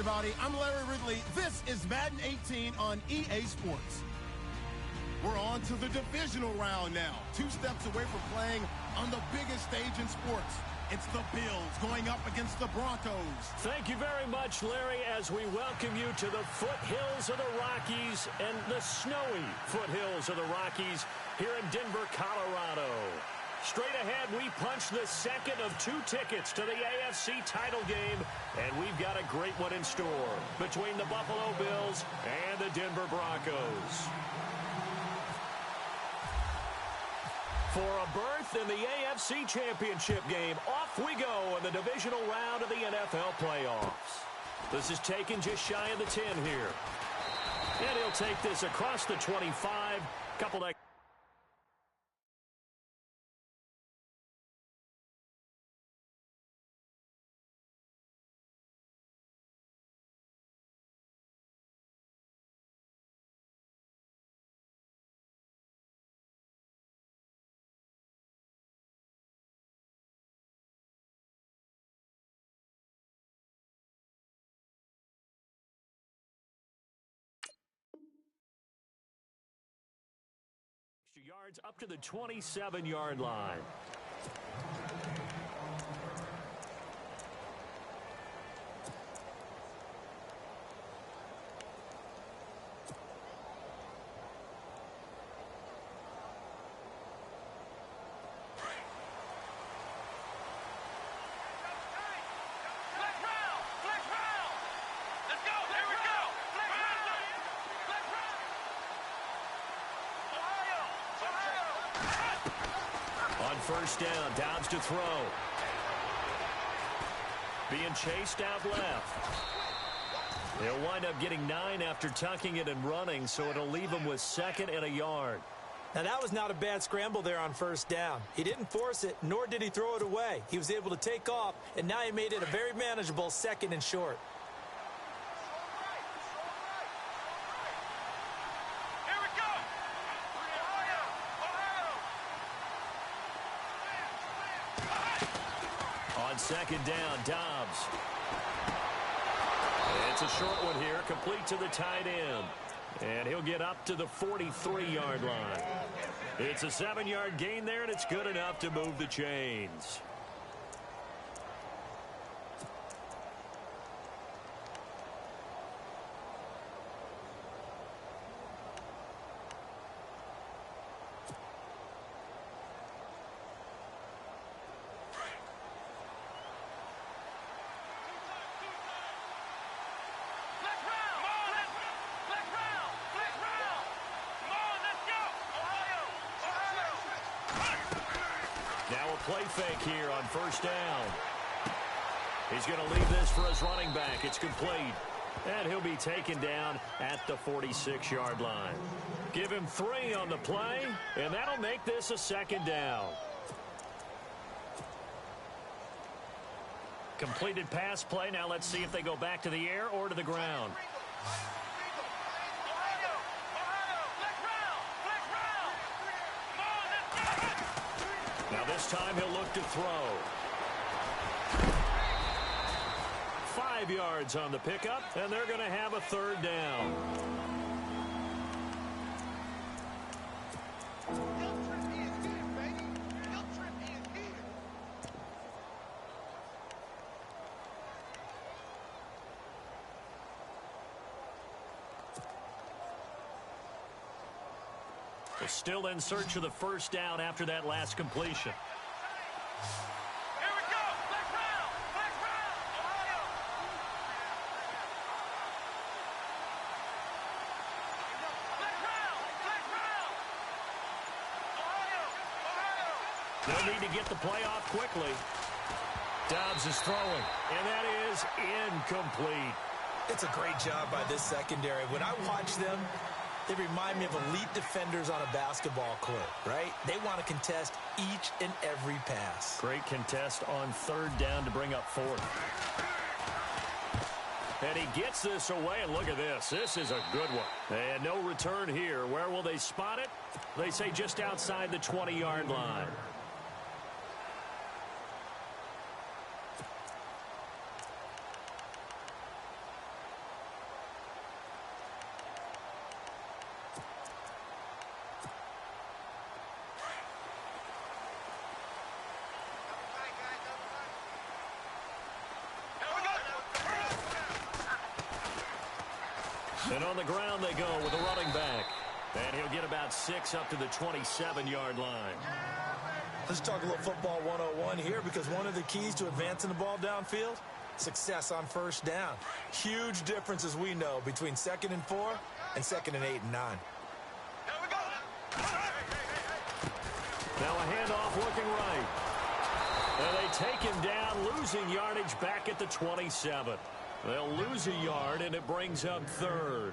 everybody. I'm Larry Ridley. This is Madden 18 on EA Sports. We're on to the divisional round now. 2 steps away from playing on the biggest stage in sports. It's the Bills going up against the Broncos. Thank you very much, Larry, as we welcome you to the foothills of the Rockies and the snowy foothills of the Rockies here in Denver, Colorado. Straight ahead, we punch the second of 2 tickets to the AFC title game, and we've got a great one in store between the Buffalo Bills and the Denver Broncos. For a berth in the AFC Championship game, off we go in the divisional round of the NFL playoffs. This is taken just shy of the 10 here. And he'll take this across the 25. Couple that. Yards up to the 27-yard line. First down, Dobbs to throw. Being chased out left. He'll wind up getting 9 after tucking it and running, so it'll leave him with 2nd and a yard. Now, that was not a bad scramble there on first down. He didn't force it, nor did he throw it away. He was able to take off, and now he made it a very manageable 2nd and short. Second down, Dobbs. It's a short one here, complete to the tight end. And he'll get up to the 43-yard line. It's a 7-yard gain there, and it's good enough to move the chains. Play fake here on first down. He's going to leave this for his running back. It's complete. And he'll be taken down at the 46-yard line. Give him 3 on the play, and that'll make this a 2nd down. Completed pass play. Now let's see if they go back to the air or to the ground. This time he'll look to throw. 5 yards on the pickup, and they're going to have a 3rd down. They're still in search of the 1st down after that last completion. They'll need to get the play off quickly. Dobbs is throwing, and that is incomplete. It's a great job by this secondary. When I watch them, they remind me of elite defenders on a basketball court, right? They want to contest each and every pass. Great contest on 3rd down to bring up 4th. And he gets this away, and look at this. This is a good one. And no return here. Where will they spot it? They say just outside the 20-yard line. And on the ground they go with a running back. And he'll get about 6 up to the 27-yard line. Let's talk a little football 101 here, because one of the keys to advancing the ball downfield, success on first down. Huge difference, as we know, between 2nd and 4 and 2nd and 8 and 9. Now a handoff looking right. And they take him down, losing yardage back at the 27. They'll lose a yard, and it brings up 3rd.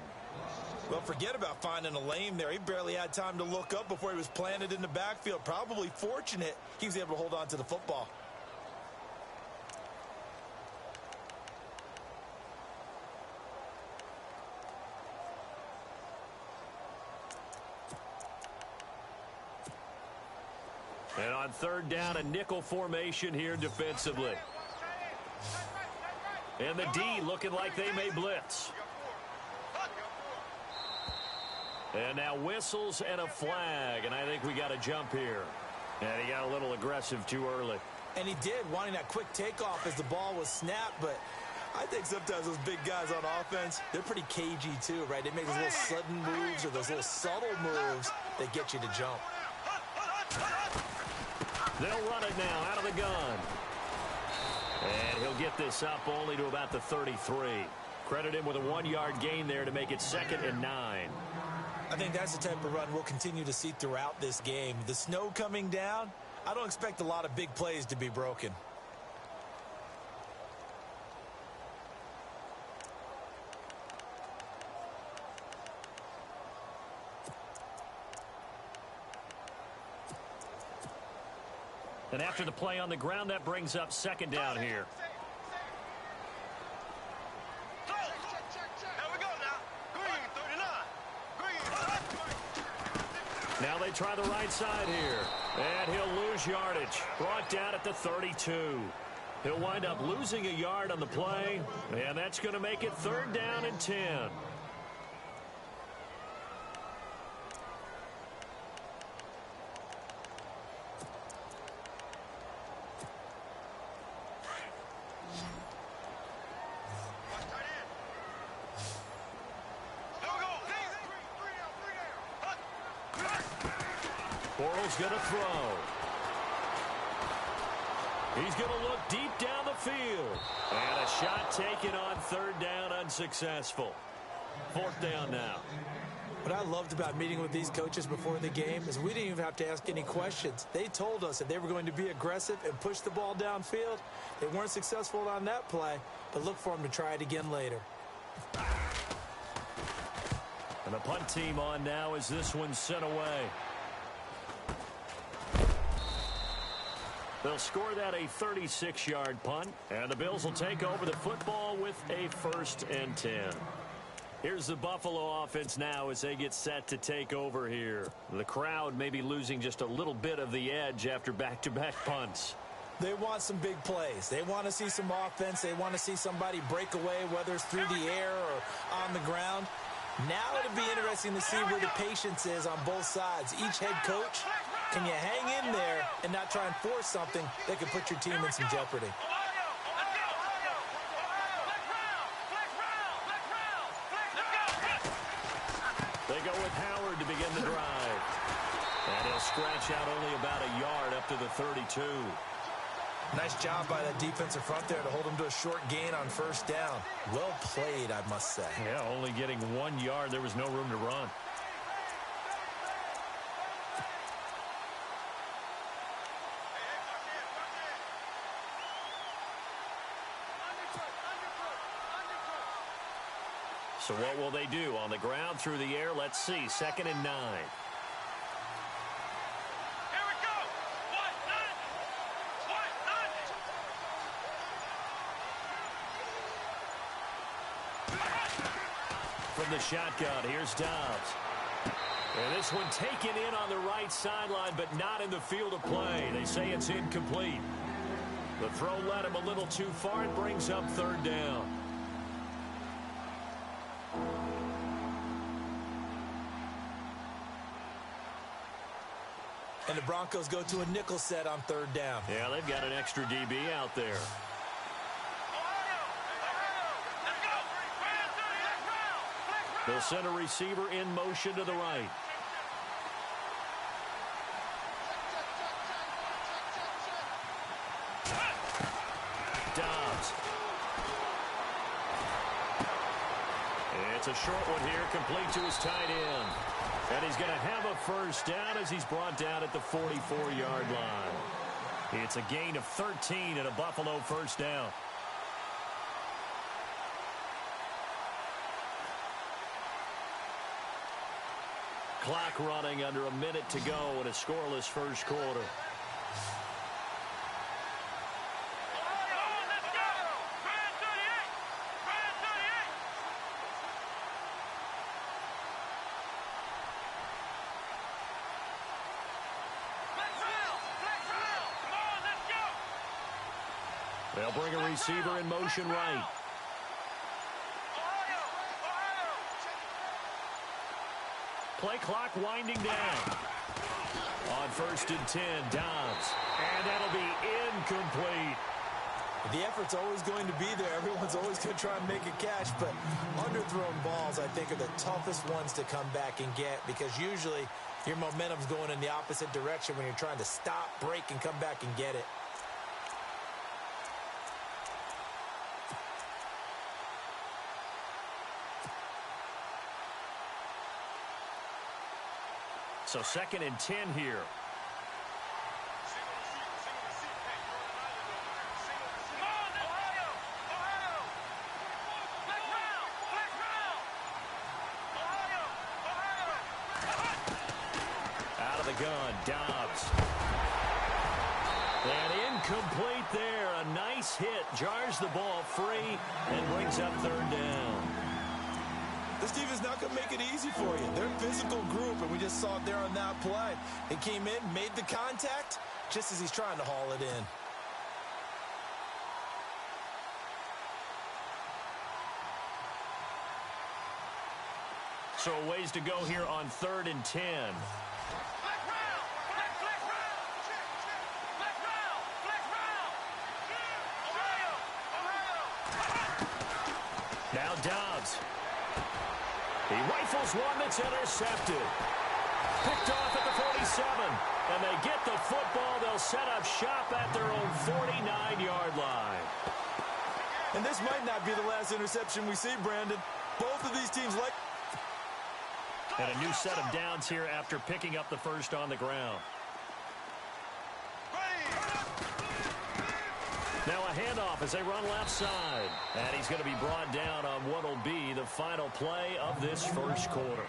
Well, forget about finding a lane there. He barely had time to look up before he was planted in the backfield. Probably fortunate he was able to hold on to the football. And on 3rd down, a nickel formation here defensively. And the D looking like they may blitz. And now whistles and a flag, and I think we got a jump here. And he got a little aggressive too early. And he did, wanting that quick takeoff as the ball was snapped, but I think sometimes those big guys on offense, they're pretty cagey too, right? They make those little sudden moves or those little subtle moves that get you to jump. They'll run it now out of the gun. And he'll get this up only to about the 33. Credit him with a 1-yard gain there to make it 2nd and 9. I think that's the type of run we'll continue to see throughout this game. The snow coming down, I don't expect a lot of big plays to be broken. And after the play on the ground, that brings up 2nd down here. Now they try the right side here. And he'll lose yardage. Brought down at the 32. He'll wind up losing a yard on the play. And that's going to make it 3rd down and 10. Bortles going to throw. He's going to look deep down the field. And a shot taken on 3rd down, unsuccessful. 4th down now. What I loved about meeting with these coaches before the game is we didn't even have to ask any questions. They told us that they were going to be aggressive and push the ball downfield. They weren't successful on that play, but look for them to try it again later. And the punt team on now as this one's sent away. They'll score that a 36-yard punt, and the Bills will take over the football with a 1st and 10. Here's the Buffalo offense now as they get set to take over here. The crowd may be losing just a little bit of the edge after back-to-back punts. They want some big plays. They want to see some offense. They want to see somebody break away, whether it's through the air or on the ground. Now it'll be interesting to see where the patience is on both sides. Each head coach, can you hang in there and not try and force something that could put your team in some jeopardy? They go with Howard to begin the drive. And he'll scratch out only about a yard up to the 32. Nice job by that defensive front there to hold him to a short gain on 1st down. Well played, I must say. Yeah, only getting 1 yard. There was no room to run. So what will they do? On the ground, through the air, let's see. 2nd and 9. From the shotgun, here's Dobbs. And this one taken in on the right sideline, but not in the field of play. They say it's incomplete. The throw led him a little too far. It brings up 3rd down. And the Broncos go to a nickel set on 3rd down. Yeah, they've got an extra DB out there. They'll send a receiver in motion to the right. Dobbs. It's a short one here, complete to his tight end. And he's going to have a first down as he's brought down at the 44-yard line. It's a gain of 13 and a Buffalo first down. Clock running under a minute to go in a scoreless first quarter. They'll bring a receiver in motion right. Play clock winding down. On 1st and 10, Dobbs. And that'll be incomplete. The effort's always going to be there. Everyone's always going to try and make a catch, but underthrown balls, I think, are the toughest ones to come back and get because usually your momentum's going in the opposite direction when you're trying to stop, break, and come back and get it. So 2nd and 10 here. Out of the gun, Dobbs. And incomplete there. A nice hit. Jars the ball free and brings up 3rd down. This team is not going to make it easy for you. They're a physical group, and we just saw it there on that play. He came in, made the contact, just as he's trying to haul it in. So a ways to go here on 3rd and 10. Now Dobbs. He rifles one that's intercepted. Picked off at the 47. And they get the football. They'll set up shop at their own 49-yard line. And this might not be the last interception we see, Brandon. Both of these teams like... And a new set of downs here after picking up the first on the ground. Now a handoff as they run left side. And he's going to be brought down on what will be the final play of this first quarter.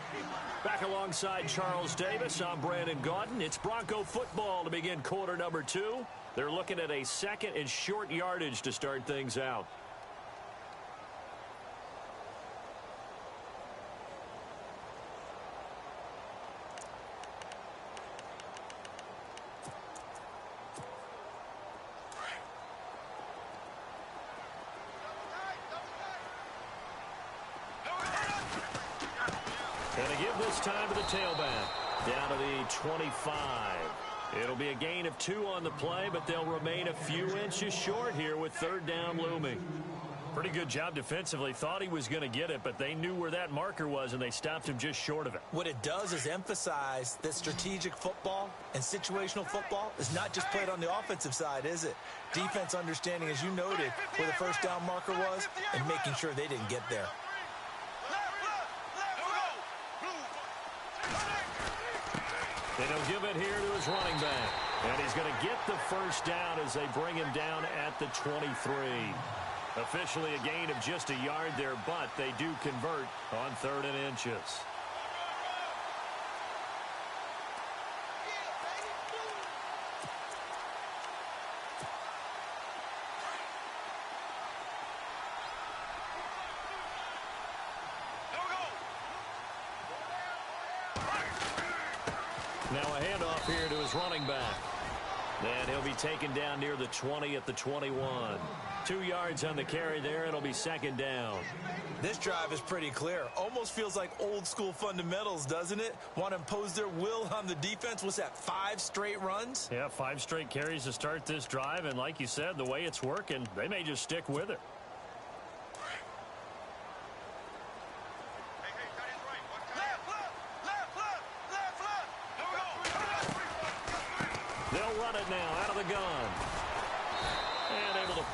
Back alongside Charles Davis, I'm Brandon Gaudin. It's Bronco football to begin quarter number 2. They're looking at a 2nd and short yardage to start things out. Going to give this time to the tailback. Down to the 25. It'll be a gain of 2 on the play, but they'll remain a few inches short here with 3rd down looming. Pretty good job defensively. Thought he was going to get it, but they knew where that marker was, and they stopped him just short of it. What it does is emphasize that strategic football and situational football is not just played on the offensive side, is it? Defense understanding, as you noted, where the 1st down marker was and making sure they didn't get there. And he'll give it here to his running back. And he's going to get the first down as they bring him down at the 23. Officially a gain of just a yard there, but they do convert on 3rd and inches. Now a handoff here to his running back. And he'll be taken down near the 20 at the 21. 2 yards on the carry there. It'll be 2nd down. This drive is pretty clear. Almost feels like old school fundamentals, doesn't it? Want to impose their will on the defense. What's that, 5 straight runs? Yeah, 5 straight carries to start this drive. And like you said, the way it's working, they may just stick with it.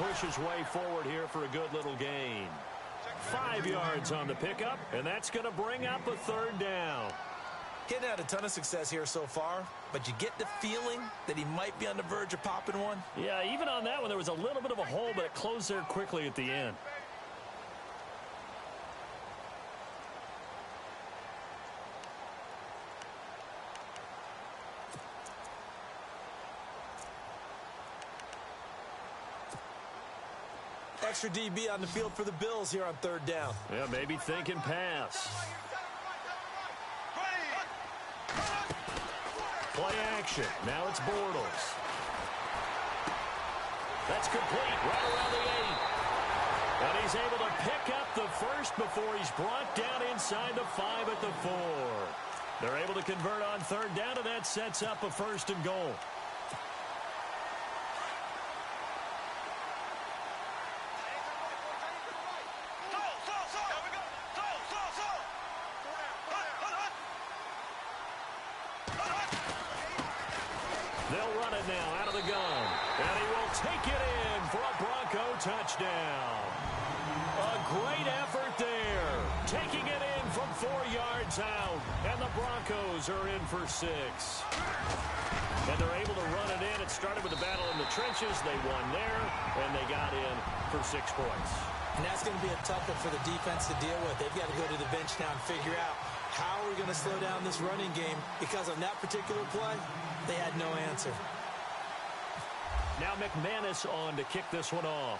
push his way forward here for a good little gain. 5 yards on the pickup, and that's going to bring up a third down. He's had a ton of success here so far, but you get the feeling that he might be on the verge of popping one. Yeah, even on that one, there was a little bit of a hole, but it closed there quickly at the end. Extra DB on the field for the Bills here on third down. Yeah, maybe thinking pass. Play action. Now it's Bortles. That's complete right around the 8. And he's able to pick up the first before he's brought down inside the 5 at the 4. They're able to convert on third down, and that sets up a 1st and goal. They'll run it now out of the gun. And he will take it in for a Bronco touchdown. A great effort there. Taking it in from 4 yards out. And the Broncos are in for 6. And they're able to run it in. It started with a battle in the trenches. They won there. And they got in for 6 points. And that's going to be a tough one for the defense to deal with. They've got to go to the bench now and figure out how are we going to slow down this running game, because on that particular play, they had no answer. Now McManus on to kick this one off.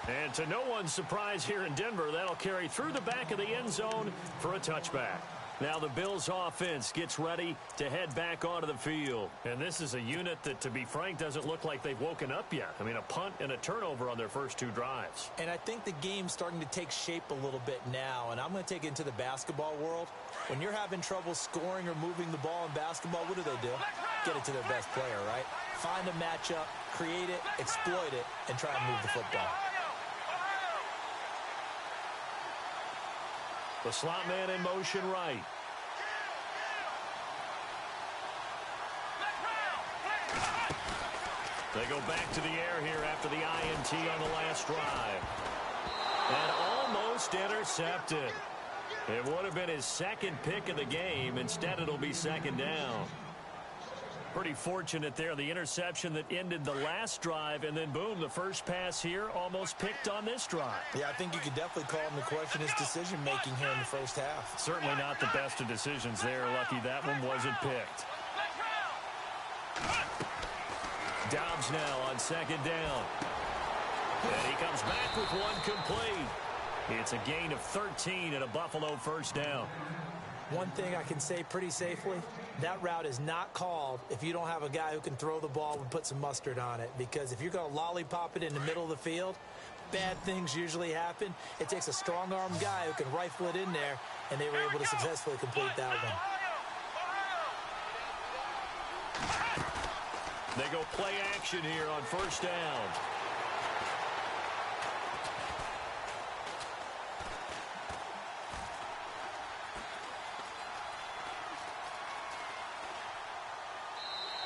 And to no one's surprise here in Denver, that'll carry through the back of the end zone for a touchback. Now the Bills offense gets ready to head back onto the field. And this is a unit that, to be frank, doesn't look like they've woken up yet. I mean, a punt and a turnover on their first 2 drives. And I think the game's starting to take shape a little bit now. And I'm going to take it into the basketball world. When you're having trouble scoring or moving the ball in basketball, what do? Get it to their best player, right? Find a matchup, create it, exploit it, and try and move the football. The slot man in motion right. They go back to the air here after the INT on the last drive. And almost intercepted. It would have been his 2nd pick of the game. Instead, it'll be 2nd down. Pretty fortunate there. The interception that ended the last drive, and then, boom, the first pass here almost picked on this drive. Yeah, I think you could definitely call him to question his decision-making here in the first half. Certainly not the best of decisions there. Lucky that one wasn't picked. Dobbs now on 2nd down. And he comes back with one complete. It's a gain of 13 and a Buffalo 1st down. One thing I can say pretty safely, that route is not called if you don't have a guy who can throw the ball and put some mustard on it. Because if you're going to lollipop it in the middle of the field, bad things usually happen. It takes a strong-armed guy who can rifle it in there, and they were able to successfully complete that one. They go play action here on 1st down.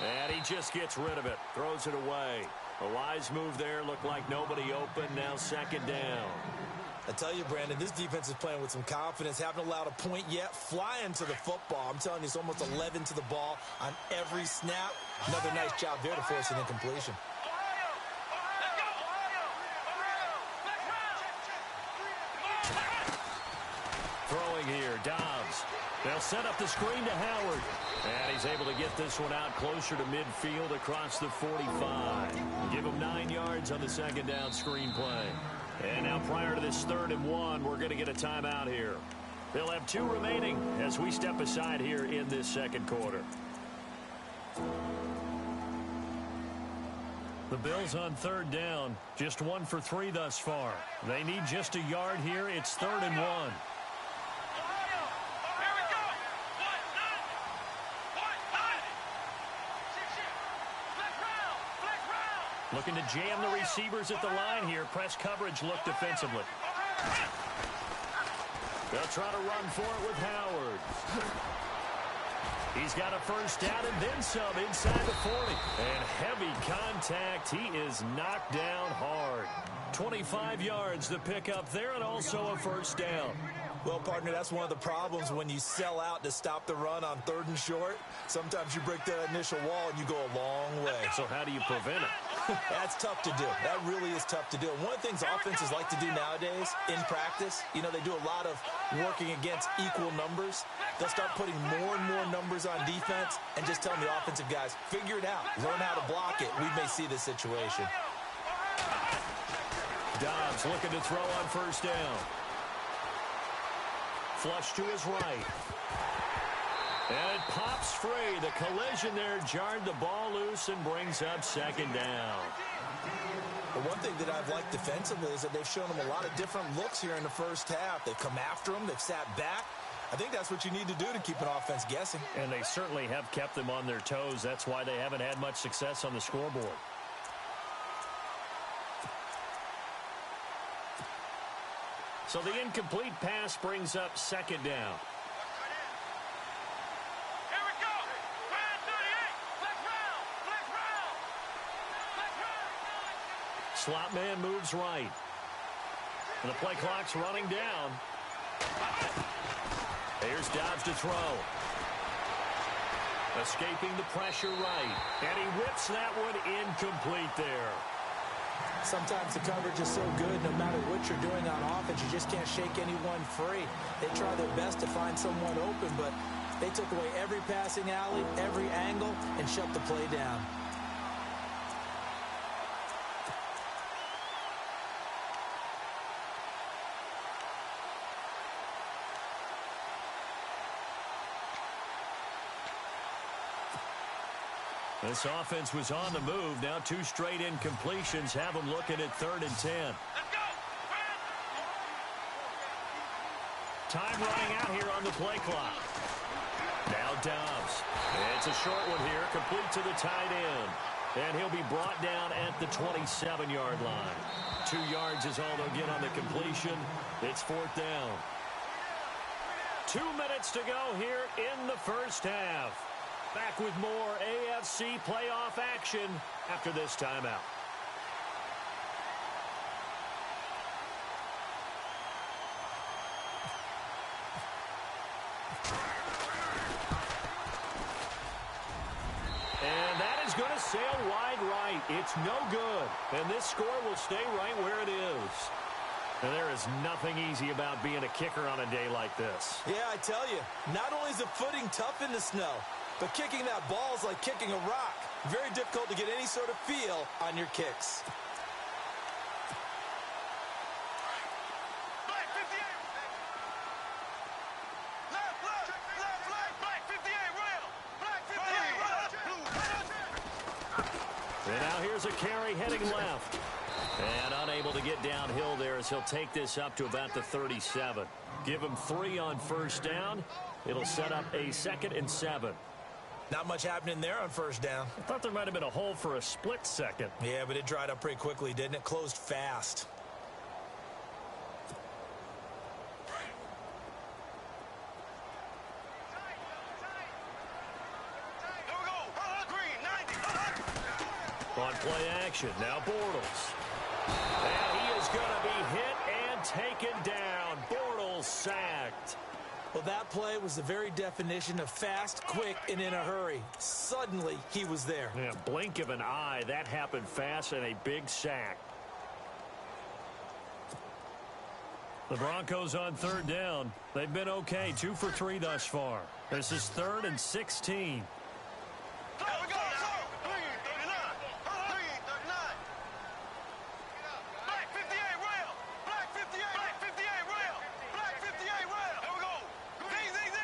And he just gets rid of it. Throws it away. A wise move there. Looked like nobody open. Now 2nd down. I tell you, Brandon, this defense is playing with some confidence. Haven't allowed a point yet. Flying to the football. I'm telling you, it's almost 11 to the ball on every snap. Another nice job there to force an incompletion. Throwing here, Dobbs. They'll set up the screen to Howard. And he's able to get this one out closer to midfield across the 45. Give him 9 yards on the 2nd down screen play. And now prior to this 3rd and 1, we're going to get a timeout here. They'll have 2 remaining as we step aside here in this 2nd quarter. The Bills on 3rd down, just 1 for 3 thus far. They need just a yard here. It's 3rd and 1. Looking to jam the receivers at the line here. Press coverage look defensively. They'll try to run for it with Howard. He's got a first down and then some inside the 40. And heavy contact. He is knocked down hard. 25 yards the pick up there and also a first down. Well, partner, that's one of the problems when you sell out to stop the run on 3rd and short. Sometimes you break the initial wall and you go a long way. So how do you prevent it? That's tough to do. That really is tough to do. And one of the things offenses like to do nowadays in practice, you know, they do a lot of working against equal numbers. They'll start putting more and more numbers on defense and just telling the offensive guys, figure it out. Learn how to block it. We may see this situation. Dobbs looking to throw on first down. Flush to his right. And it pops free. The collision there jarred the ball loose and brings up second down. The one thing that I've liked defensively is that they've shown them a lot of different looks here in the first half. They've come after them. They've sat back. I think that's what you need to do to keep an offense guessing. And they certainly have kept them on their toes. That's why they haven't had much success on the scoreboard. So the incomplete pass brings up second down. Here we go. 38. Let's round. Slot man moves right. And the play clock's running down. Here's Dobbs to throw. Escaping the pressure right. And he whips that one incomplete there. Sometimes the coverage is so good, no matter what you're doing on offense, you just can't shake anyone free. They try their best to find someone open, but they took away every passing alley, every angle, and shut the play down. This offense was on the move. Now 2 straight incompletions have them looking at 3rd and 10. Let's go. Time running out here on the play clock. Now Dobbs. It's a short one here, complete to the tight end. And he'll be brought down at the 27-yard line. 2 yards is all they'll get on the completion. It's 4th down. 2 minutes to go here in the first half. Back with more AFC playoff action after this timeout. And that is going to sail wide right. It's no good. And this score will stay right where it is. And there is nothing easy about being a kicker on a day like this. Yeah, I tell you, not only is the footing tough in the snow, but kicking that ball is like kicking a rock. Very difficult to get any sort of feel on your kicks. Black 58. Left. Black 58 rail. Black 58 rail. And now here's a carry heading left. And unable to get downhill there as he'll take this up to about the 37. Give him 3 on first down. It'll set up a 2nd and 7. Not much happening there on first down. I thought there might have been a hole for a split second. Yeah, but it dried up pretty quickly, didn't it? Closed fast. Here we go. Green 90. On play action, now Bortles. And he is going to be hit and taken down. Bortles sacked. Well, that play was the very definition of fast, quick, and in a hurry. Suddenly, he was there. Yeah, blink of an eye. That happened fast and a big sack. The Broncos on 3rd down. They've been okay. 2 for 3 thus far. This is 3rd and 16. Here we go. Green 39. Green 39. Black 58 rail. Black 58. Black 58 rail. Black 58 rail. Here we go. Z.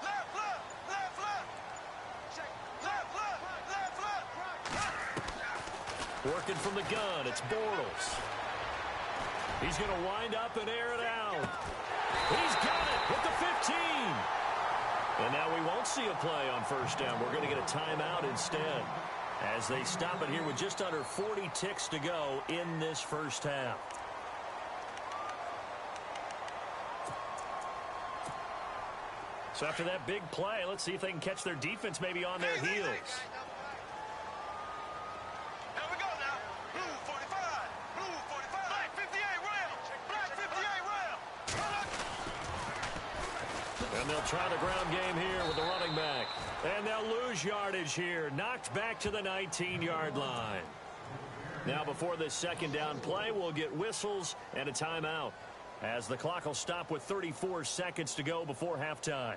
Left. Working from the gun, it's Bortles. He's going to wind up and air it out. He's got it with the 15. And now we won't see a play on first down. We're going to get a timeout instead as they stop it here with just under 40 ticks to go in this first half. So after that big play, let's see if they can catch their defense maybe on their heels. Here we go now. Blue 45. Blue 45. Black 58 rail. Black 58 rail. And they'll try the ground game here with the running back. And they'll lose yardage here. Knocked back to the 19-yard line. Now before this second down play, we'll get whistles and a timeout, as the clock will stop with 34 seconds to go before halftime.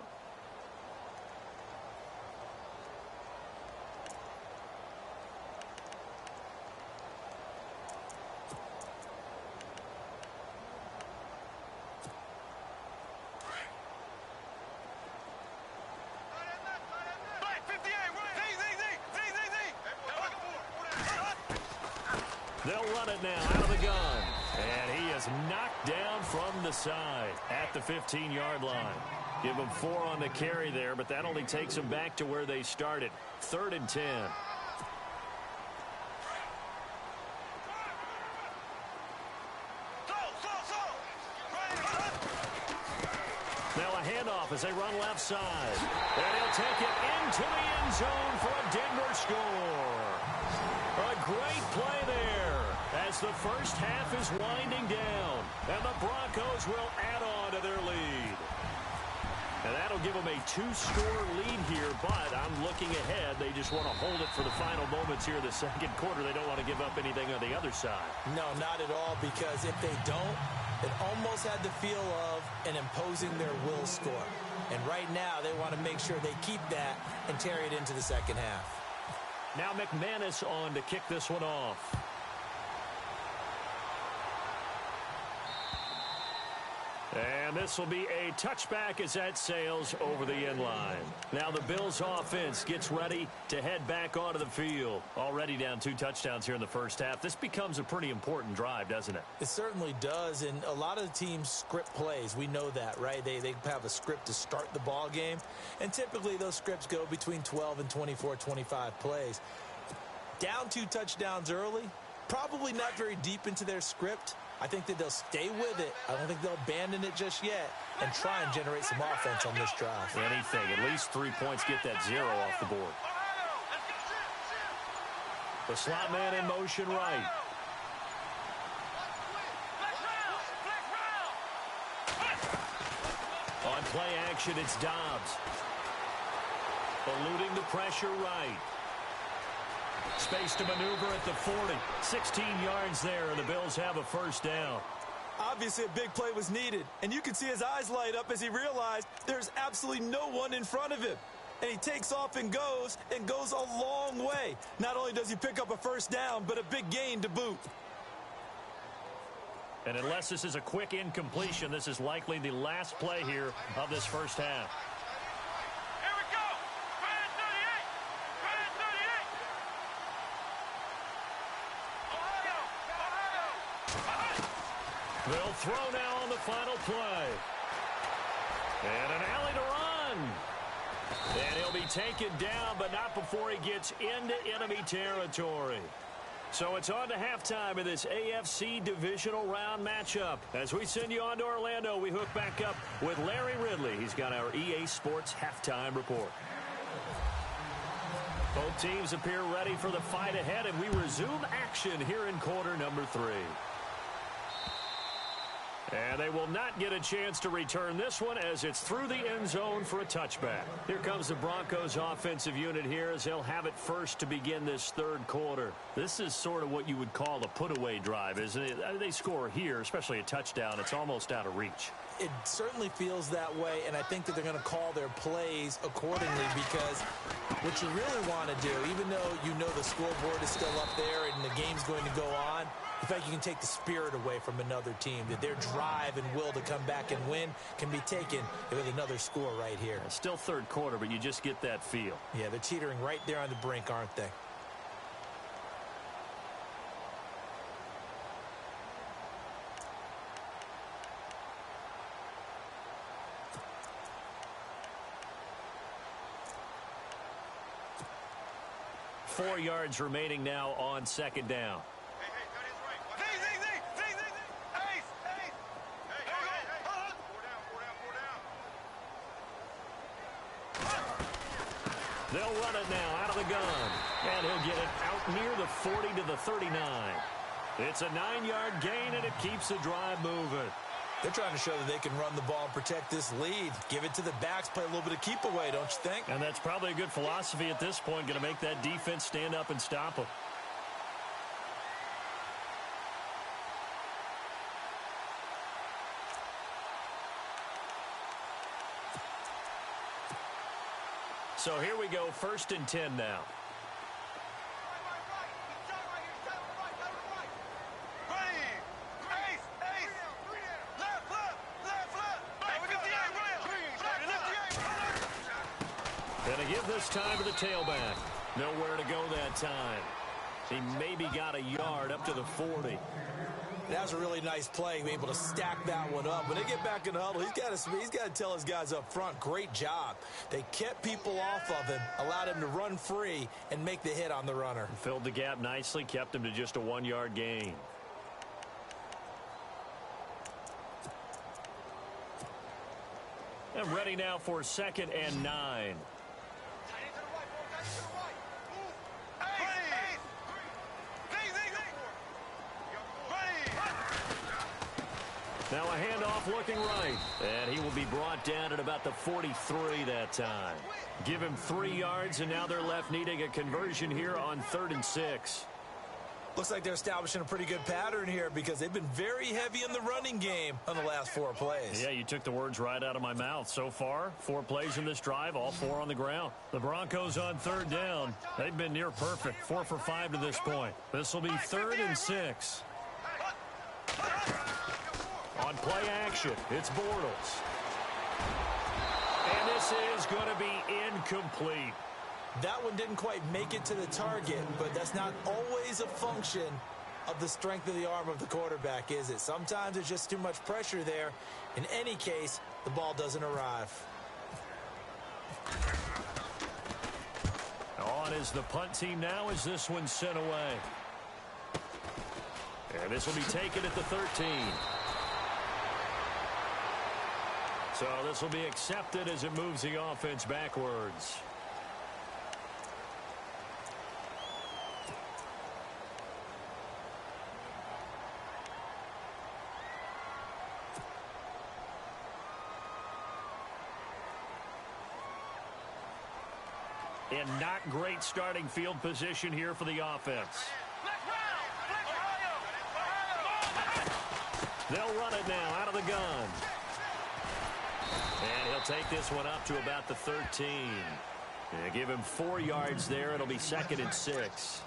They'll run it now out of the gun. And he is knocked down from the side at the 15-yard line. Give him 4 on the carry there, but that only takes them back to where they started. 3rd and 10. Now a handoff as they run left side. And he'll take it into the end zone for a Denver score. A great play there as the first half is winding down. And the Broncos will add on to their lead. And that'll give them a 2-score lead here, but I'm looking ahead. They just want to hold it for the final moments here in the second quarter. They don't want to give up anything on the other side. No, not at all, because if they don't, it almost had the feel of an imposing their will score. And right now, they want to make sure they keep that and carry it into the second half. Now McManus on to kick this one off. And this will be a touchback as that sails over the end line. Now the Bills offense gets ready to head back onto the field. Already down 2 touchdowns here in the first half. This becomes a pretty important drive, doesn't it? It certainly does, and a lot of the teams script plays. We know that, right? They have a script to start the ball game, and typically those scripts go between 12 and 24, 25 plays. Down 2 touchdowns early, probably not very deep into their script. I think that they'll stay with it. I don't think they'll abandon it just yet and try and generate some offense on this drive. Anything. At least 3 points, get that 0 off the board. The slot man in motion right. On play action, it's Dobbs. Eluding the pressure right. Space to maneuver at the 40. 16 yards there, and the Bills have a first down. Obviously, a big play was needed, and you can see his eyes light up as he realized there's absolutely no one in front of him. And he takes off and goes a long way. Not only does he pick up a first down, but a big gain to boot. And unless this is a quick incompletion, this is likely the last play here of this first half. They'll throw now on the final play. And an alley to run. And he'll be taken down, but not before he gets into enemy territory. So it's on to halftime of this AFC divisional round matchup. As we send you on to Orlando, we hook back up with Larry Ridley. He's got our EA Sports halftime report. Both teams appear ready for the fight ahead, and we resume action here in quarter number 3. And they will not get a chance to return this one as it's through the end zone for a touchback. Here comes the Broncos offensive unit here as they'll have it first to begin this third quarter. This is sort of what you would call a put-away drive, isn't it? They score here, especially a touchdown. It's almost out of reach. It certainly feels that way, and I think that they're going to call their plays accordingly, because what you really want to do, even though you know the scoreboard is still up there and the game's going to go on, the fact you can take the spirit away from another team, that their drive and will to come back and win can be taken with another score right here. It's still third quarter, but you just get that feel. Yeah, they're teetering right there on the brink, aren't they? Four yards remaining now on second down. They'll run it now out of the gun. And he'll get it out near the 40 to the 39. It's a 9-yard gain, and it keeps the drive moving. They're trying to show that they can run the ball and protect this lead. Give it to the backs, play a little bit of keep away, don't you think? And that's probably a good philosophy at this point, going to make that defense stand up and stop them. So here we go, 1st and 10 now. Gonna give this time to the tailback. Nowhere to go that time. He maybe got a yard up to the 40. That was a really nice play, able to stack that one up. When they get back in the huddle, he's got to tell his guys up front, great job. They kept people off of him, allowed him to run free and make the hit on the runner. Filled the gap nicely, kept him to just a 1-yard gain. And ready now for 2nd and 9. Now a handoff looking right. And he will be brought down at about the 43 that time. Give him 3 yards, and now they're left needing a conversion here on 3rd and 6. Looks like they're establishing a pretty good pattern here because they've been very heavy in the running game on the last 4 plays. Yeah, you took the words right out of my mouth. So far, 4 plays in this drive, all 4 on the ground. The Broncos on 3rd down. They've been near perfect, 4 for 5 to this point. This will be 3rd and 6. On play action, it's Bortles. And this is going to be incomplete. That one didn't quite make it to the target, but that's not always a function of the strength of the arm of the quarterback, is it? Sometimes there's just too much pressure there. In any case, the ball doesn't arrive. On is the punt team now as this one's sent away. And this will be taken at the 13. So this will be accepted as it moves the offense backwards. And not great starting field position here for the offense. They'll run it now out of the gun. And he'll take this one up to about the 13. Yeah, give him 4 yards there. It'll be 2nd and 6.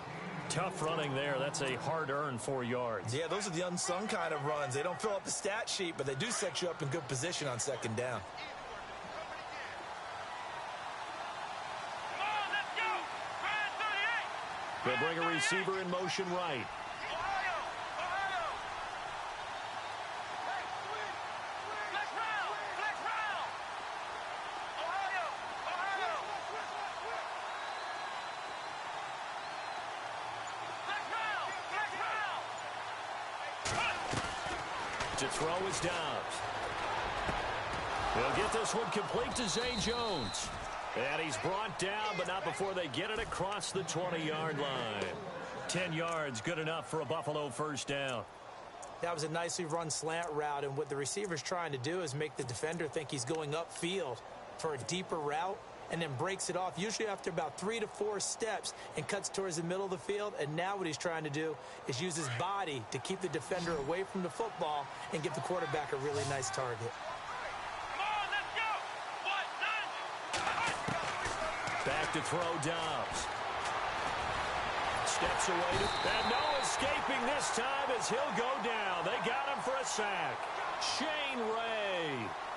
Tough running there. That's a hard-earned 4 yards. Yeah, those are the unsung kind of runs. They don't fill up the stat sheet, but they do set you up in good position on 2nd down. They'll bring a receiver in motion right. To throw is Dobbs. They'll get this one complete to Zay Jones. And he's brought down, but not before they get it across the 20-yard line. 10 yards, good enough for a Buffalo 1st down. That was a nicely run slant route, and what the receiver's trying to do is make the defender think he's going upfield for a deeper route, and then breaks it off, usually after about 3 to 4 steps, and cuts towards the middle of the field. And now what he's trying to do is use his body to keep the defender away from the football and give the quarterback a really nice target. Back to throw Dobbs. Steps away. And no escaping this time as he'll go down. They got him for a sack. Shane Ray,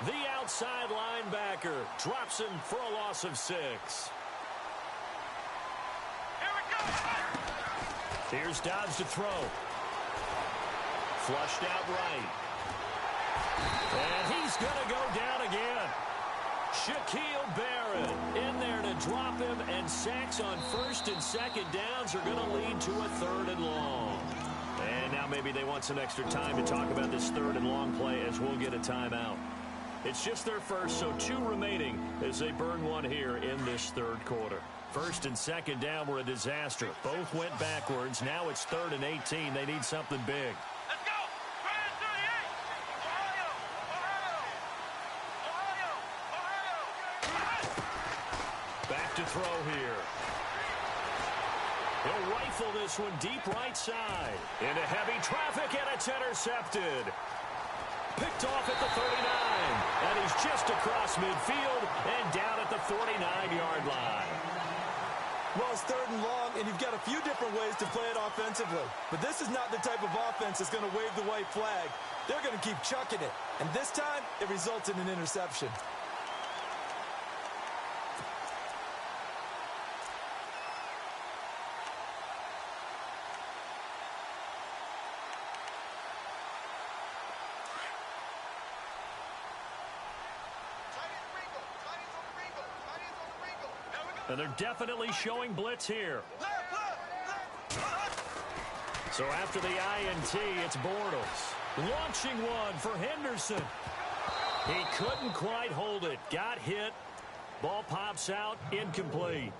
the outside linebacker, drops him for a loss of 6. Here's Dobbs to throw. Flushed out right. And he's going to go down again. Shaquille Barrett in there to drop him, and sacks on 1st and 2nd downs are going to lead to a 3rd and long. And now maybe they want some extra time to talk about this 3rd and long play as we'll get a timeout. It's just their first, so 2 remaining as they burn one here in this third quarter. First and second down were a disaster. Both went backwards. Now it's 3rd and 18. They need something big. Let's go! 38! Ohio! Back to throw here. He'll rifle this one deep right side. Into heavy traffic, and it's intercepted. Picked off at the 39. And he's just across midfield and down at the 49-yard line. Well, it's 3rd and long, and you've got a few different ways to play it offensively. But this is not the type of offense that's going to wave the white flag. They're going to keep chucking it. And this time, it results in an interception. And they're definitely showing blitz here. So after the INT, it's Bortles. Launching one for Henderson. He couldn't quite hold it. Got hit. Ball pops out. Incomplete.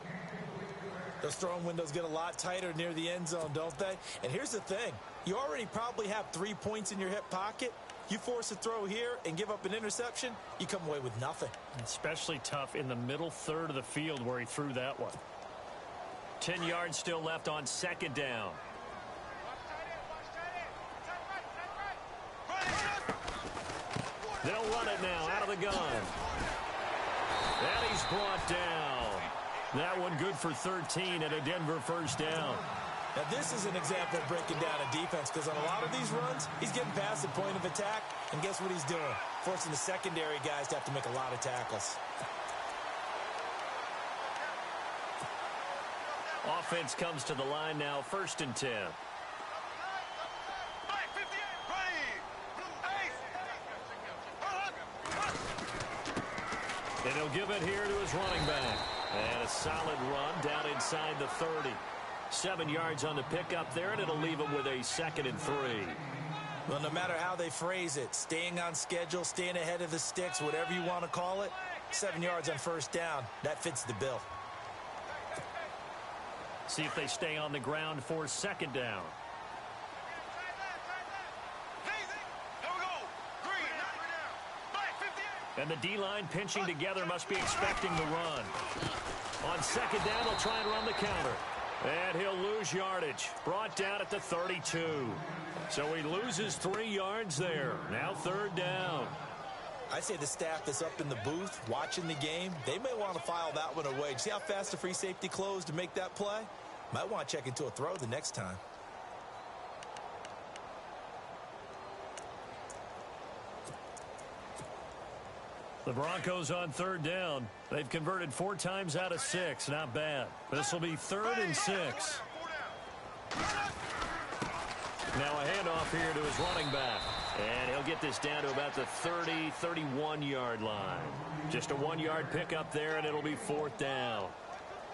Those throwing windows get a lot tighter near the end zone, don't they? And here's the thing. You already probably have 3 points in your hip pocket. You force a throw here and give up an interception, you come away with nothing. Especially tough in the middle third of the field where he threw that one. 10 yards still left on 2nd down. They'll run it now out of the gun. And he's brought down. That one good for 13 and a Denver first down. Now, this is an example of breaking down a defense because on a lot of these runs, he's getting past the point of attack, and guess what he's doing? Forcing the secondary guys to have to make a lot of tackles. Offense comes to the line now, 1st and 10. And he'll give it here to his running back. And a solid run down inside the 30. 7 yards on the pickup there, and it'll leave him with a 2nd and 3. Well, no matter how they phrase it, staying on schedule, staying ahead of the sticks, whatever you want to call it, 7 yards on 1st down, that fits the bill. See if they stay on the ground for 2nd down. And the D-line pinching together must be expecting the run. On 2nd down, they'll try and run the counter. And he'll lose yardage. Brought down at the 32. So he loses 3 yards there. Now 3rd down. I say the staff that's up in the booth watching the game, they may want to file that one away. See how fast the free safety closed to make that play? Might want to check into a throw the next time. The Broncos on 3rd down. They've converted 4 times out of 6. Not bad. This will be 3rd and 6. Now a handoff here to his running back. And he'll get this down to about the 30, 31-yard line. Just a 1-yard pickup there, and it'll be 4th down.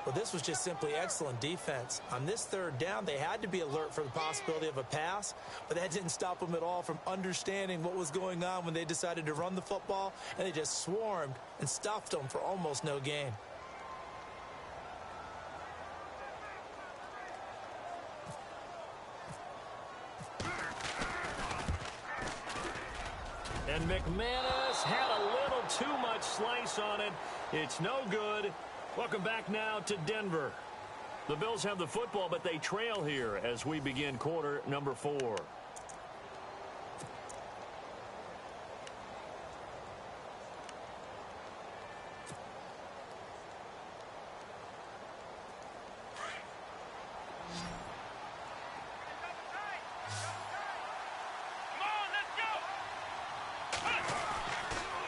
Well, this was just simply excellent defense. On this 3rd down, they had to be alert for the possibility of a pass, but that didn't stop them at all from understanding what was going on when they decided to run the football, and they just swarmed and stuffed them for almost no gain. And McManus had a little too much slice on it. It's no good. Welcome back now to Denver. The Bills have the football, but they trail here as we begin quarter number 4.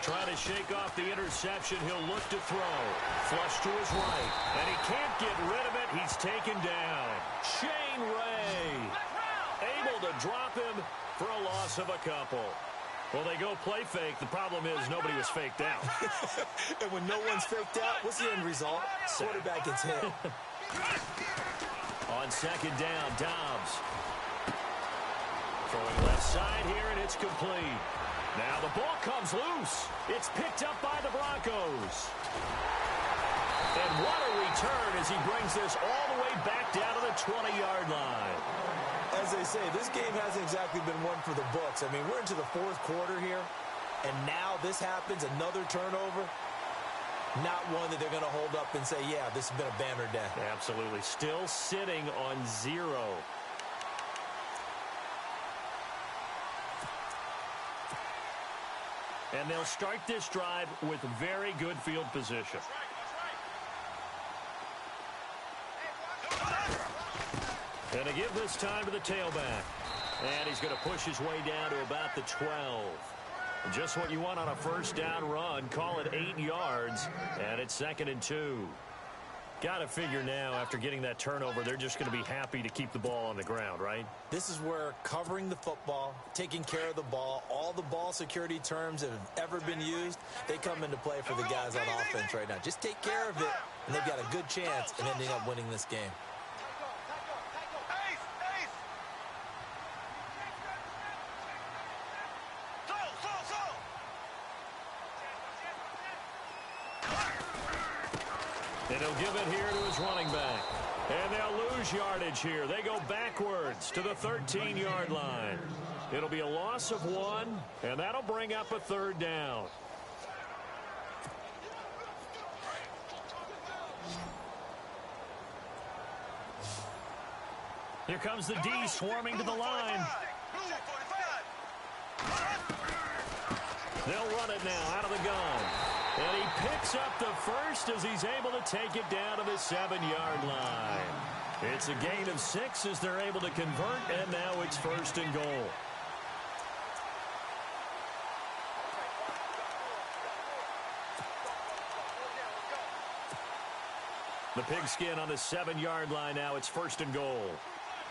Trying to shake off the interception. He'll look to throw. Flush to his right. And he can't get rid of it. He's taken down. Shane Ray able to drop him for a loss of a couple. Well, they go play fake. The problem is nobody was faked out. And when no one's faked out, what's the end result? Quarterback gets hit. On 2nd down, Dobbs. Throwing left side here, and it's complete. Now the ball comes loose. It's picked up by the Broncos. And what a return as he brings this all the way back down to the 20-yard line. As they say, this game hasn't exactly been one for the books. I mean, we're into the fourth quarter here, and now this happens, another turnover. Not one that they're going to hold up and say, yeah, this has been a banner day. Absolutely. Still sitting on 0. And they'll start this drive with very good field position. And to give this time to the tailback. And he's going to push his way down to about the 12. Just what you want on a first down run. Call it 8 yards. And it's 2nd and 2. Got to figure now, after getting that turnover, they're just going to be happy to keep the ball on the ground, right? This is where covering the football, taking care of the ball, all the ball security terms that have ever been used, they come into play for the guys on offense right now. Just take care of it, and they've got a good chance of ending up winning this game. And he'll give it here to his running back. And they'll lose yardage here. They go backwards to the 13-yard line. It'll be a loss of 1, and that'll bring up a 3rd down. Here comes the D swarming to the line. They'll run it now out of the gun. And he picks up the first as he's able to take it down to the 7-yard line. It's a gain of 6 as they're able to convert, and now it's 1st and goal. The pigskin on the 7-yard line now. It's 1st and goal.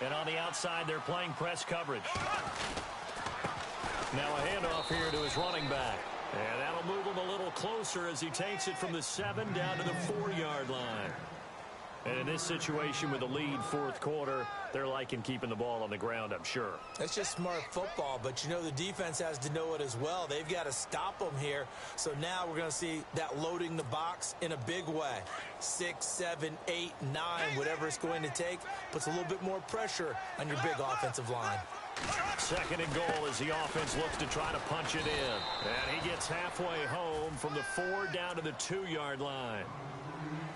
And on the outside, they're playing press coverage. Now a handoff here to his running back. And that'll move him a little closer as he takes it from the 7 down to the 4-yard line. And in this situation with the lead 4th quarter, they're liking keeping the ball on the ground, I'm sure. That's just smart football, but you know the defense has to know it as well. They've got to stop them here. So now we're going to see that loading the box in a big way. 6, 7, 8, 9, whatever it's going to take, puts a little bit more pressure on your big offensive line. 2nd and goal as the offense looks to try to punch it in. And he gets halfway home from the 4 down to the 2-yard line.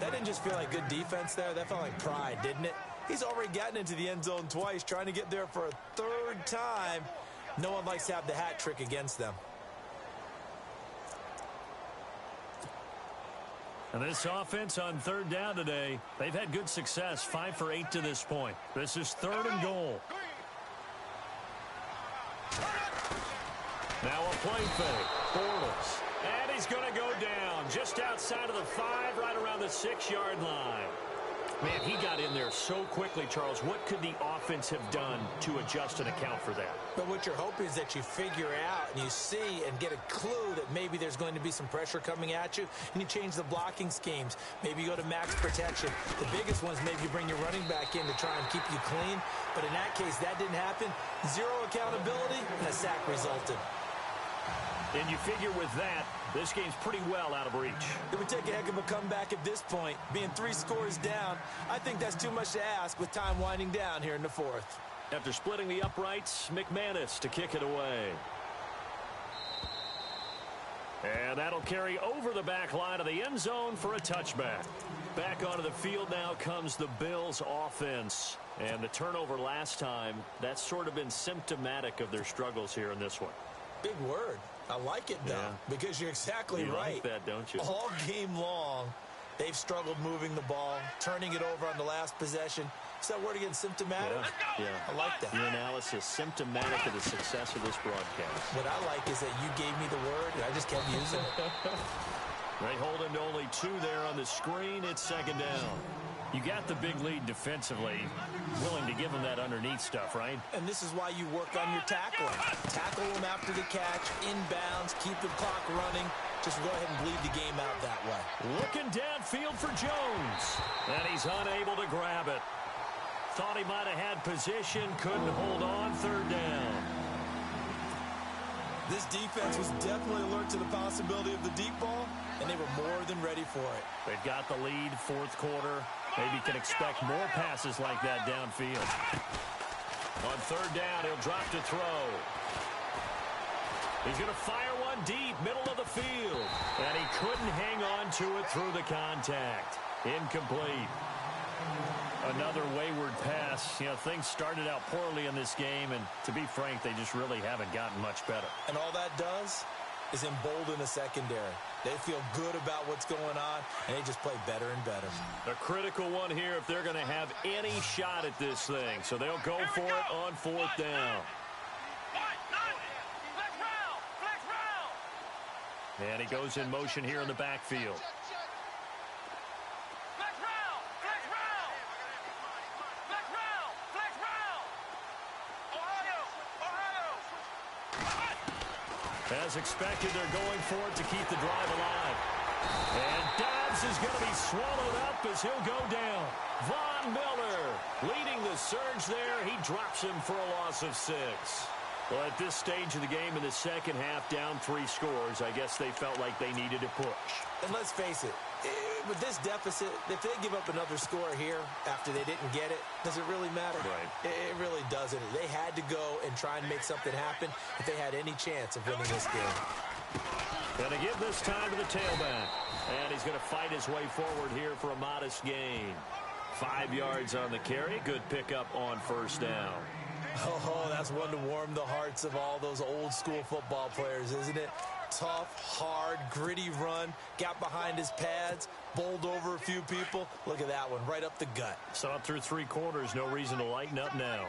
That didn't just feel like good defense there. That felt like pride, didn't it? He's already gotten into the end zone twice, trying to get there for a 3rd time. No one likes to have the hat trick against them. And this offense on 3rd down today, they've had good success, 5 for 8 to this point. This is 3rd and goal. Now a play fake. Bortles. And he's going to go down just outside of the 5, right around the 6-yard line. Man, he got in there so quickly, Charles. What could the offense have done to adjust and account for that? But what you're hoping is that you figure out and you see and get a clue that maybe there's going to be some pressure coming at you, and you change the blocking schemes. Maybe you go to max protection. The biggest one is maybe you bring your running back in to try and keep you clean. But in that case, that didn't happen. 0 accountability, and a sack resulted. And you figure with that, this game's pretty well out of reach. It would take a heck of a comeback at this point. Being 3 scores down, I think that's too much to ask with time winding down here in the 4th. After splitting the uprights, McManus to kick it away. And that'll carry over the back line of the end zone for a touchback. Back onto the field now comes the Bills offense. And the turnover last time, that's sort of been symptomatic of their struggles here in this one. Big word. I like it, though, because you're exactly right. You like that, don't you? All game long, they've struggled moving the ball, turning it over on the last possession. Is that word again, symptomatic? Yeah. I like that. Your analysis, symptomatic of the success of this broadcast. What I like is that you gave me the word, and I just kept using it. They hold him to only 2 there on the screen. It's 2nd down. You got the big lead defensively, willing to give them that underneath stuff, right? And this is why you work on your tackling. Tackle them after the catch, inbounds, keep the clock running. Just go ahead and bleed the game out that way. Looking downfield for Jones. And he's unable to grab it. Thought he might have had position, couldn't hold on, 3rd down. This defense was definitely alert to the possibility of the deep ball, and they were more than ready for it. They've got the lead, fourth quarter. Maybe can expect more passes like that downfield. On third down, he'll drop to throw. He's going to fire one deep, middle of the field. And he couldn't hang on to it through the contact. Incomplete. Another wayward pass. You know, things started out poorly in this game, and to be frank, they just really haven't gotten much better. And all that does is embolden the secondary. They feel good about what's going on, and they just play better and better. A critical one here if they're going to have any shot at this thing. So they'll go for it on fourth down. And he goes in motion here in the backfield. As expected, they're going for it to keep the drive alive. And Dobbs is going to be swallowed up as he'll go down. Von Miller leading the surge there. He drops him for a loss of 6. Well, at this stage of the game in the second half, down 3 scores, I guess they felt like they needed to push. And let's face it, with this deficit, if they give up another score here after they didn't get it, does it really matter? Right. It really doesn't. They had to go and try and make something happen if they had any chance of winning this game. Going to give this time to the tailback. And he's going to fight his way forward here for a modest gain. 5 yards on the carry. Good pickup on first down. Oh, that's one to warm the hearts of all those old school football players, isn't it? Tough, hard, gritty run, got behind his pads, bowled over a few people. Look at that one, right up the gut. Saw it through 3 quarters, no reason to lighten up now.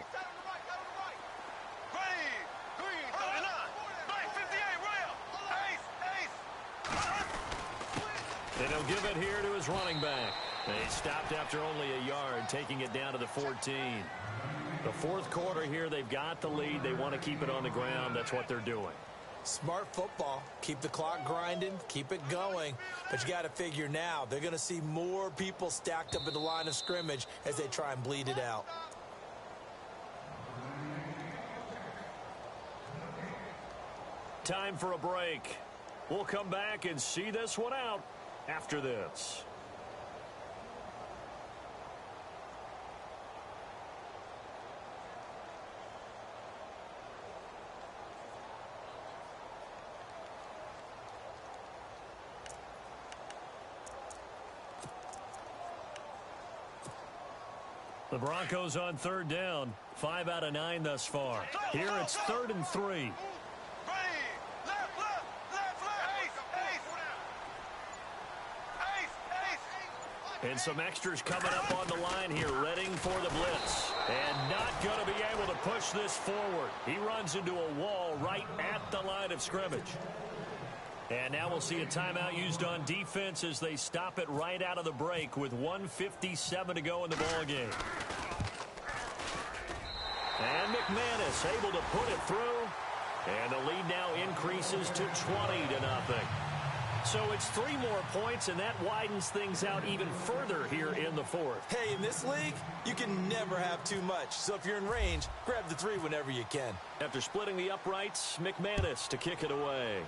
And he'll give it here to his running back. And he stopped after only a yard, taking it down to the 14. The fourth quarter here, they've got the lead. They want to keep it on the ground. That's what they're doing. Smart football. Keep the clock grinding. Keep it going. But you got to figure now, they're going to see more people stacked up at the line of scrimmage as they try and bleed it out. Time for a break. We'll come back and see this one out after this. The Broncos on third down. 5 out of 9 thus far. Here it's 3rd and 3. And some extras coming up on the line here, readying for the blitz. And not going to be able to push this forward. He runs into a wall right at the line of scrimmage. And now we'll see a timeout used on defense as they stop it right out of the break with 1:57 to go in the ballgame. And McManus able to put it through. And the lead now increases to 20-0. So it's 3 more points, and that widens things out even further here in the fourth. Hey, in this league, you can never have too much. So if you're in range, grab the 3 whenever you can. After splitting the uprights, McManus to kick it away.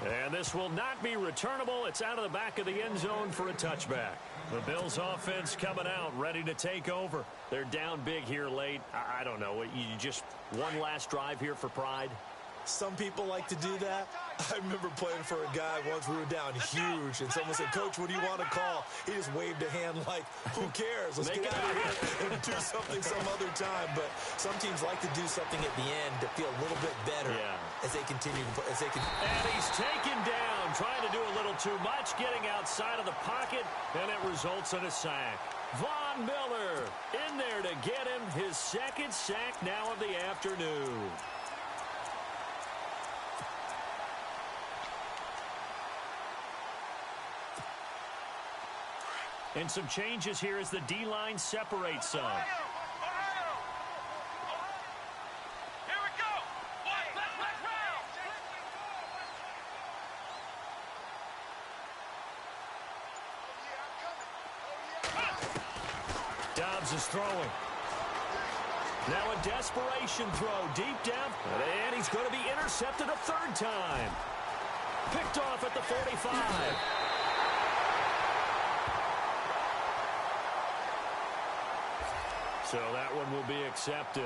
And this will not be returnable. It's out of the back of the end zone for a touchback. The Bills offense coming out, ready to take over. They're down big here late. I don't know. You just one last drive here for pride? Some people like to do that. I remember playing for a guy once. We were down huge, and someone said, "Coach, what do you want to call?" He just waved a hand like, "Who cares? Let's get out of here and do something some other time." But some teams like to do something at the end to feel a little bit better as they continue to play. And he's taken down, trying to do a little too much, getting outside of the pocket, and it results in a sack. Von Miller in there to get him his 2nd sack now of the afternoon. And some changes here as the D-line separates some. Here we go. Black round. Dobbs is throwing. Now a desperation throw deep down, and he's going to be intercepted a third time. Picked off at the 45. So that one will be accepted.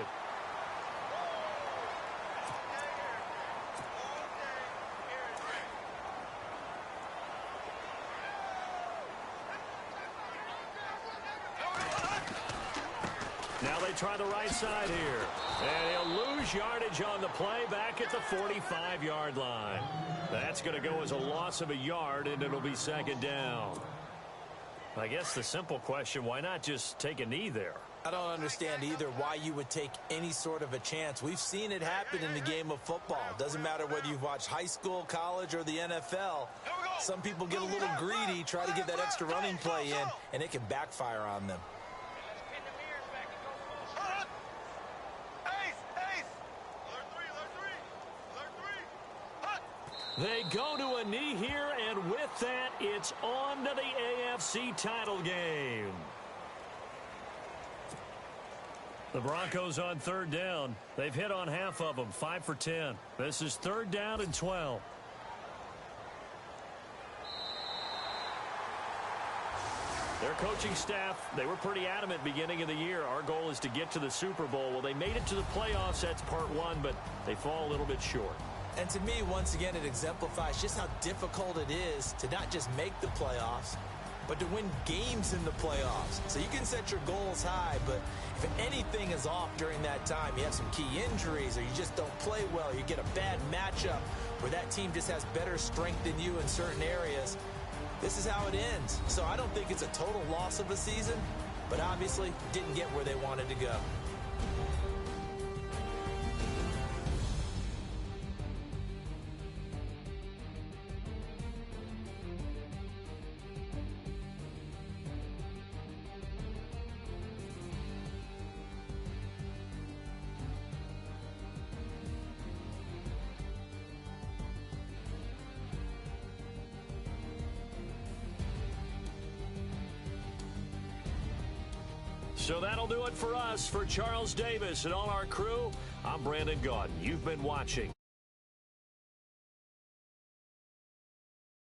Now they try the right side here. And he'll lose yardage on the play back at the 45-yard line. That's going to go as a loss of a yard, and it'll be second down. I guess the simple question, why not just take a knee there? I don't understand either why you would take any sort of a chance. We've seen it happen in the game of football. Doesn't matter whether you've watched high school, college, or the NFL. Some people get a little greedy, try to get that extra running play in, and it can backfire on them. They go to a knee here, and with that, it's on to the AFC title game. The Broncos on third down. They've hit on half of them, 5 for 10. This is third down and 12. Their coaching staff, they were pretty adamant beginning of the year. Our goal is to get to the Super Bowl. Well, they made it to the playoffs. That's part one, but they fall a little bit short. And to me, once again, it exemplifies just how difficult it is to not just make the playoffs, but to win games in the playoffs. So you can set your goals high, but if anything is off during that time, you have some key injuries or you just don't play well, you get a bad matchup where that team just has better strength than you in certain areas, this is how it ends. So I don't think it's a total loss of a season, but obviously didn't get where they wanted to go. So that'll do it for us. For Charles Davis and all our crew, I'm Brandon Gaudin. You've been watching